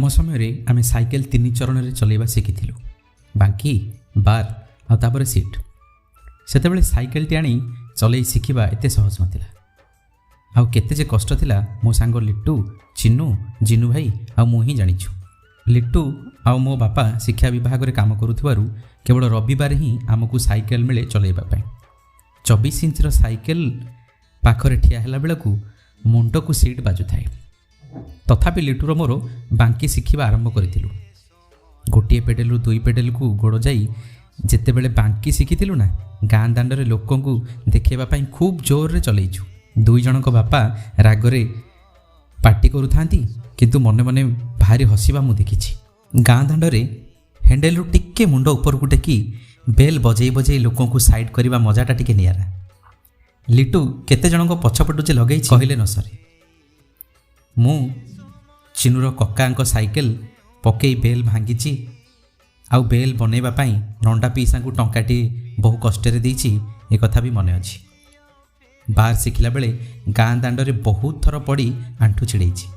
आम समय आम साइकेल 3 चरण चलैबा शिखिलु बांकी बार आ तापर सीट सेतेबेले साइकेल टी आनी चलै शिखिबा एते सहज नथिला आउ केते जे कष्ट थिला मो सांग लिट्टू चिन्नू जिन्नू भाई आ मु ही जानिछु। लिट्टू आ मो बापा शिक्षा विभाग रे काम करुथिबारु केवल रविवार ही आमको साइकेल मिले चलैबा पई 24 इंचर साइकेल पाखरे ठिया हेला बेलकू मुंड को सीट बाजु थाए तथापि लिट्टूर मोर बांकी शिखिबा आरंभ करिथिलु। गोटे पेडेलू 2 पेडेल को गोड़ जाई जेतेबेले बांकी शिखिथिलु ना गाँ दांडरे लोकंकु देखेबा पई खूब जोर रे चलैछु। 2 जनक बापा रागरे पार्टी करुथांती किंतु मने मने भारी हसीबा मु देखिछि। गाँ दांडरे हैंडल टिके मुंड ऊपर को टेकी बेल बजई बजई लोकंकु साइड करबा मजाटा टिके नियारा। लिट्टू केते जनक पछपटु जे लगै कहिले न सरे। मु चिन्नुर कक्कांक साइकेल पकई बेल भांगी आउ बेल बनैबा पई नंडा पीसा को टंकाटी बहु कष्टरे देइछि ए कथा भी मने अछि। बार शिखिला बेले गाँ दांडरे बहुत थर पड़ी आंठू छिड़ैछि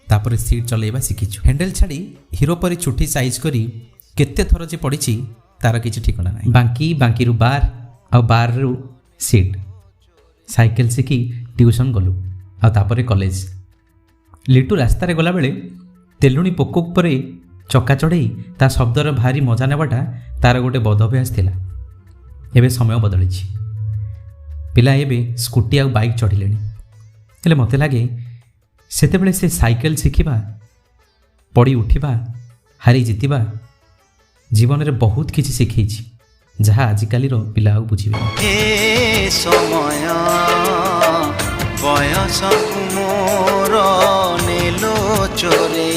तापर सीट चलैबा शिखिछु। हैंडल छाड़ी हीरो परी छुट्टी साइज करी केते थर जे पड़िछि तार किछि ठिकाना नाही। बांकी रु बार आ बार रु सीट साइकेल शिखी ट्यूशन गलु आ तापर कॉलेज। लिट्टू रास्ता रे गला बेले तेलुणी पोक पर चक्का चढ़ई ता शब्दर भारी मजा नेबाटा तार गोटे बदभ्यास थिला। एबे समय बदलिछि पिला एबे स्कूटी आ बाइक चढ़िलेनी हेले मते लागे सेतेबेले से साइकेल शिखिबा पड़ी उठिबा हारी जितिबा जीवन रे बहुत किछि शिखैछि जहा आजिकालीर पिला आउ बुझिबे। ए समय बयस मोर नेलो चोरे।